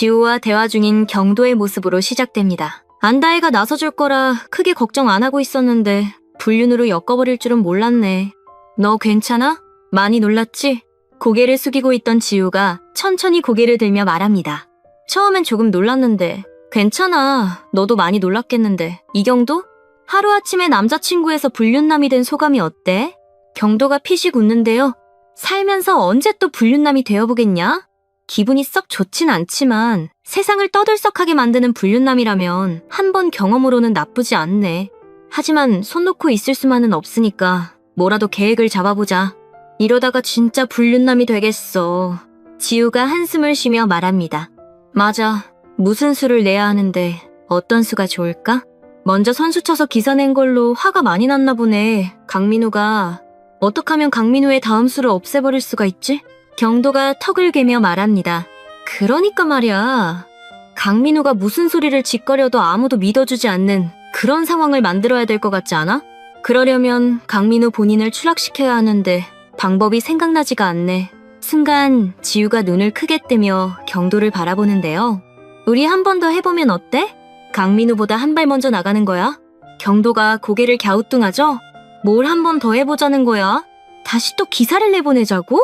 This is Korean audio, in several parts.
지우와 대화 중인 경도의 모습으로 시작됩니다. 안다혜가 나서줄 거라 크게 걱정 안 하고 있었는데 불륜으로 엮어버릴 줄은 몰랐네. 너 괜찮아? 많이 놀랐지? 고개를 숙이고 있던 지우가 천천히 고개를 들며 말합니다. 처음엔 조금 놀랐는데 괜찮아. 너도 많이 놀랐겠는데. 이경도? 하루아침에 남자친구에서 불륜남이 된 소감이 어때? 경도가 피식 웃는데요. 살면서 언제 또 불륜남이 되어보겠냐? 기분이 썩 좋진 않지만 세상을 떠들썩하게 만드는 불륜남이라면 한 번 경험으로는 나쁘지 않네. 하지만 손 놓고 있을 수만은 없으니까 뭐라도 계획을 잡아보자. 이러다가 진짜 불륜남이 되겠어. 지우가 한숨을 쉬며 말합니다. 맞아. 무슨 수를 내야 하는데 어떤 수가 좋을까? 먼저 선수 쳐서 기사 낸 걸로 화가 많이 났나 보네. 강민우가. 어떻게 하면 강민우의 다음 수를 없애버릴 수가 있지? 경도가 턱을 괴며 말합니다. 그러니까 말이야. 강민우가 무슨 소리를 짓거려도 아무도 믿어주지 않는 그런 상황을 만들어야 될 것 같지 않아? 그러려면 강민우 본인을 추락시켜야 하는데 방법이 생각나지가 않네. 순간 지우가 눈을 크게 뜨며 경도를 바라보는데요. 우리 한 번 더 해보면 어때? 강민우보다 한 발 먼저 나가는 거야. 경도가 고개를 갸우뚱하죠? 뭘 한 번 더 해보자는 거야? 다시 또 기사를 내보내자고?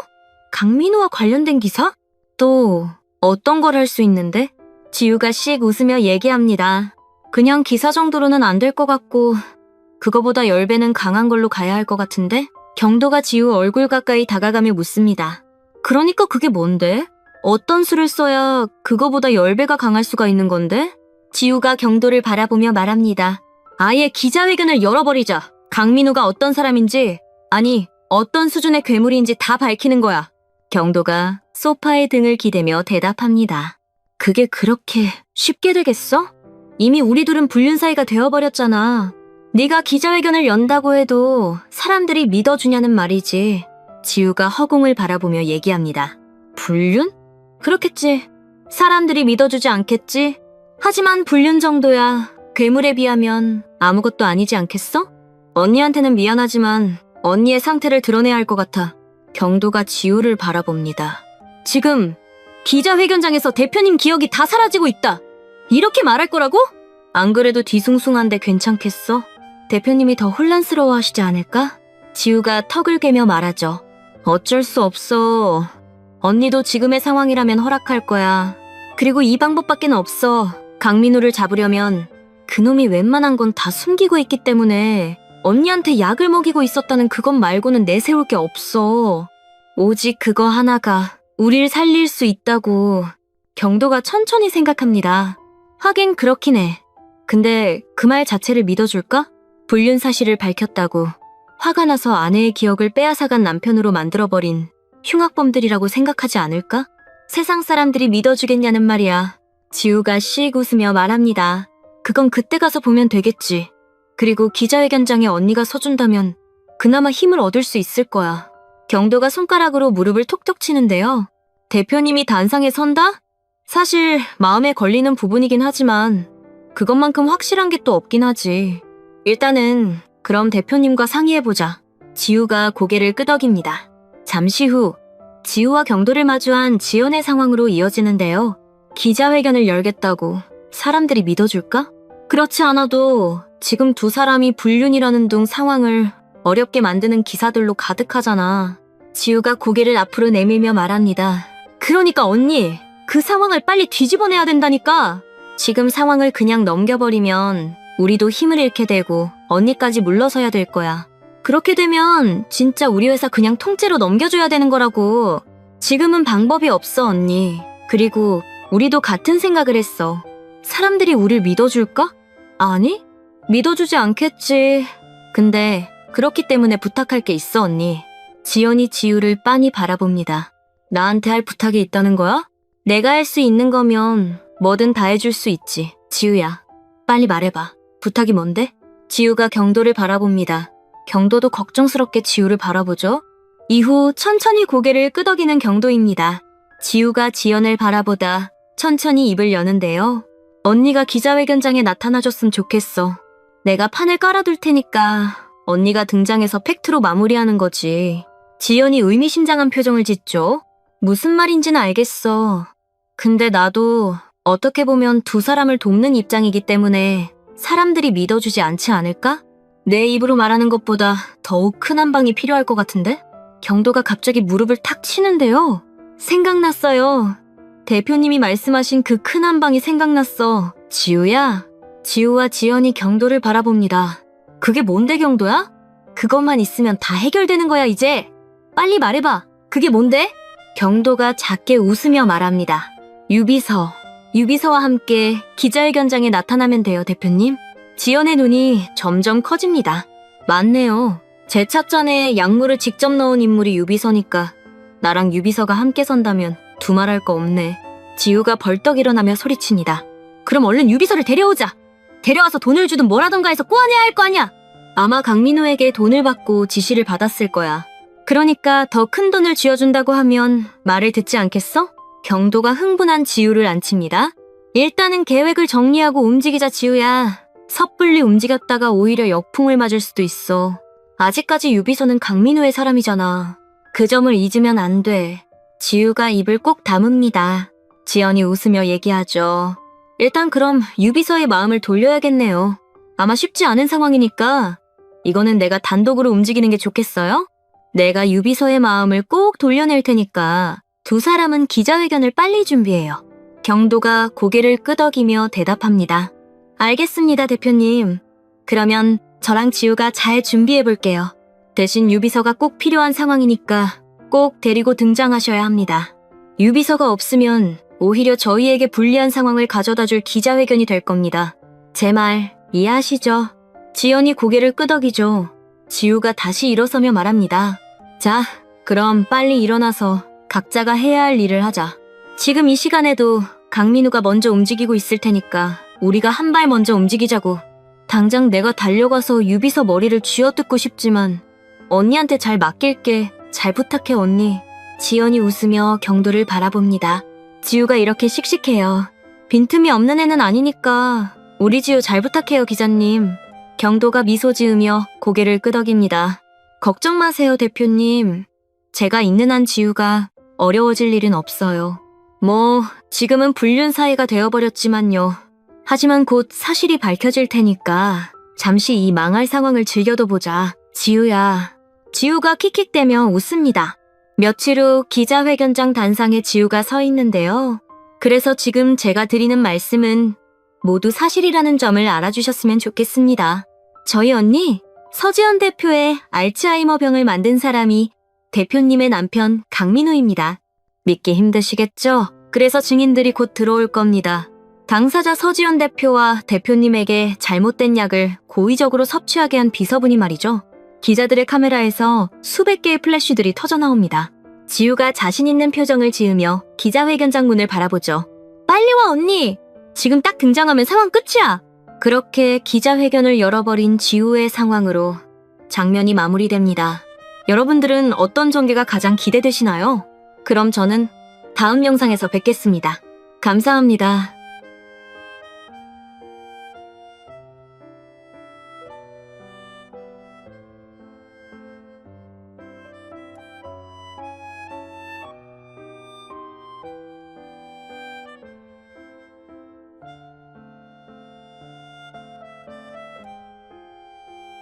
강민우와 관련된 기사? 또 어떤 걸 할 수 있는데? 지우가 씩 웃으며 얘기합니다. 그냥 기사 정도로는 안 될 것 같고 그거보다 10배는 강한 걸로 가야 할 것 같은데? 경도가 지우 얼굴 가까이 다가가며 묻습니다. 그러니까 그게 뭔데? 어떤 수를 써야 그거보다 10배가 강할 수가 있는 건데? 지우가 경도를 바라보며 말합니다. 아예 기자회견을 열어버리자. 강민우가 어떤 사람인지, 아니 어떤 수준의 괴물인지 다 밝히는 거야. 경도가 소파에 등을 기대며 대답합니다. 그게 그렇게 쉽게 되겠어? 이미 우리 둘은 불륜 사이가 되어버렸잖아. 네가 기자회견을 연다고 해도 사람들이 믿어주냐는 말이지. 지우가 허공을 바라보며 얘기합니다. 불륜? 그렇겠지. 사람들이 믿어주지 않겠지. 하지만 불륜 정도야 괴물에 비하면 아무것도 아니지 않겠어? 언니한테는 미안하지만 언니의 상태를 드러내야 할 것 같아. 경도가 지우를 바라봅니다. 지금 기자회견장에서 대표님 기억이 다 사라지고 있다. 이렇게 말할 거라고? 안 그래도 뒤숭숭한데 괜찮겠어? 대표님이 더 혼란스러워 하시지 않을까? 지우가 턱을 괴며 말하죠. 어쩔 수 없어. 언니도 지금의 상황이라면 허락할 거야. 그리고 이 방법밖에 없어. 강민우를 잡으려면 그놈이 웬만한 건 다 숨기고 있기 때문에 언니한테 약을 먹이고 있었다는 그것 말고는 내세울 게 없어. 오직 그거 하나가 우릴 살릴 수 있다고 경도가 천천히 생각합니다. 하긴 그렇긴 해. 근데 그 말 자체를 믿어줄까? 불륜 사실을 밝혔다고 화가 나서 아내의 기억을 빼앗아간 남편으로 만들어버린 흉악범들이라고 생각하지 않을까? 세상 사람들이 믿어주겠냐는 말이야. 지우가 씩 웃으며 말합니다. 그건 그때 가서 보면 되겠지. 그리고 기자회견장에 언니가 서준다면 그나마 힘을 얻을 수 있을 거야. 경도가 손가락으로 무릎을 톡톡 치는데요. 대표님이 단상에 선다? 사실 마음에 걸리는 부분이긴 하지만 그것만큼 확실한 게 또 없긴 하지. 일단은 그럼 대표님과 상의해보자. 지우가 고개를 끄덕입니다. 잠시 후 지우와 경도를 마주한 지연의 상황으로 이어지는데요. 기자회견을 열겠다고 사람들이 믿어줄까? 그렇지 않아도 지금 두 사람이 불륜이라는 등 상황을 어렵게 만드는 기사들로 가득하잖아. 지우가 고개를 앞으로 내밀며 말합니다. 그러니까 언니, 그 상황을 빨리 뒤집어내야 된다니까. 지금 상황을 그냥 넘겨버리면 우리도 힘을 잃게 되고 언니까지 물러서야 될 거야. 그렇게 되면 진짜 우리 회사 그냥 통째로 넘겨줘야 되는 거라고. 지금은 방법이 없어, 언니. 그리고 우리도 같은 생각을 했어. 사람들이 우릴 믿어줄까? 아니, 믿어주지 않겠지. 근데 그렇기 때문에 부탁할 게 있어, 언니. 지연이 지우를 빤히 바라봅니다. 나한테 할 부탁이 있다는 거야? 내가 할 수 있는 거면 뭐든 다 해줄 수 있지. 지우야, 빨리 말해봐. 부탁이 뭔데? 지우가 경도를 바라봅니다. 경도도 걱정스럽게 지우를 바라보죠. 이후 천천히 고개를 끄덕이는 경도입니다. 지우가 지연을 바라보다 천천히 입을 여는데요. 언니가 기자회견장에 나타나줬으면 좋겠어. 내가 판을 깔아둘 테니까 언니가 등장해서 팩트로 마무리하는 거지. 지연이 의미심장한 표정을 짓죠. 무슨 말인지는 알겠어. 근데 나도 어떻게 보면 두 사람을 돕는 입장이기 때문에 사람들이 믿어주지 않지 않을까? 내 입으로 말하는 것보다 더욱 큰 한 방이 필요할 것 같은데? 경도가 갑자기 무릎을 탁 치는데요. 생각났어요. 대표님이 말씀하신 그 큰 한 방이 생각났어. 지우야. 지우와 지연이 경도를 바라봅니다. 그게 뭔데 경도야? 그것만 있으면 다 해결되는 거야 이제. 빨리 말해봐. 그게 뭔데? 경도가 작게 웃으며 말합니다. 유비서. 유비서와 함께 기자회견장에 나타나면 돼요, 대표님. 지연의 눈이 점점 커집니다. 맞네요. 제 차 전에 약물을 직접 넣은 인물이 유비서니까 나랑 유비서가 함께 선다면 두말할 거 없네. 지우가 벌떡 일어나며 소리칩니다. 그럼 얼른 유비서를 데려오자. 데려와서 돈을 주든 뭐라던가 해서 꼬아내야 할 거 아니야. 아마 강민호에게 돈을 받고 지시를 받았을 거야. 그러니까 더 큰 돈을 쥐어준다고 하면 말을 듣지 않겠어? 경도가 흥분한 지우를 앉힙니다. 일단은 계획을 정리하고 움직이자 지우야. 섣불리 움직였다가 오히려 역풍을 맞을 수도 있어. 아직까지 유비서는 강민호의 사람이잖아. 그 점을 잊으면 안 돼. 지우가 입을 꼭 다뭅니다. 지연이 웃으며 얘기하죠. 일단 그럼 유비서의 마음을 돌려야겠네요. 아마 쉽지 않은 상황이니까 이거는 내가 단독으로 움직이는 게 좋겠어요? 내가 유비서의 마음을 꼭 돌려낼 테니까 두 사람은 기자회견을 빨리 준비해요. 경도가 고개를 끄덕이며 대답합니다. 알겠습니다, 대표님. 그러면 저랑 지우가 잘 준비해볼게요. 대신 유비서가 꼭 필요한 상황이니까 꼭 데리고 등장하셔야 합니다. 유비서가 없으면 오히려 저희에게 불리한 상황을 가져다줄 기자회견이 될 겁니다. 제 말 이해하시죠? 지연이 고개를 끄덕이죠. 지우가 다시 일어서며 말합니다. 자, 그럼 빨리 일어나서 각자가 해야 할 일을 하자. 지금 이 시간에도 강민우가 먼저 움직이고 있을 테니까 우리가 한 발 먼저 움직이자고. 당장 내가 달려가서 유비서 머리를 쥐어뜯고 싶지만 언니한테 잘 맡길게. 잘 부탁해 언니. 지연이 웃으며 경도를 바라봅니다. 지우가 이렇게 씩씩해요. 빈틈이 없는 애는 아니니까 우리 지우 잘 부탁해요 기자님. 경도가 미소 지으며 고개를 끄덕입니다. 걱정 마세요 대표님. 제가 있는 한 지우가 어려워질 일은 없어요. 뭐 지금은 불륜 사이가 되어버렸지만요. 하지만 곧 사실이 밝혀질 테니까 잠시 이 망할 상황을 즐겨도 보자. 지우야. 지우가 킥킥대며 웃습니다. 며칠 후 기자회견장 단상에 지우가 서 있는데요. 그래서 지금 제가 드리는 말씀은 모두 사실이라는 점을 알아주셨으면 좋겠습니다. 저희 언니, 서지연 대표의 알츠하이머 병을 만든 사람이 대표님의 남편 강민우입니다. 믿기 힘드시겠죠? 그래서 증인들이 곧 들어올 겁니다. 당사자 서지연 대표와 대표님에게 잘못된 약을 고의적으로 섭취하게 한 비서분이 말이죠. 기자들의 카메라에서 수백 개의 플래시들이 터져나옵니다. 지우가 자신 있는 표정을 지으며 기자회견장 문을 바라보죠. 빨리 와 언니! 지금 딱 등장하면 상황 끝이야! 그렇게 기자회견을 열어버린 지우의 상황으로 장면이 마무리됩니다. 여러분들은 어떤 전개가 가장 기대되시나요? 그럼 저는 다음 영상에서 뵙겠습니다. 감사합니다.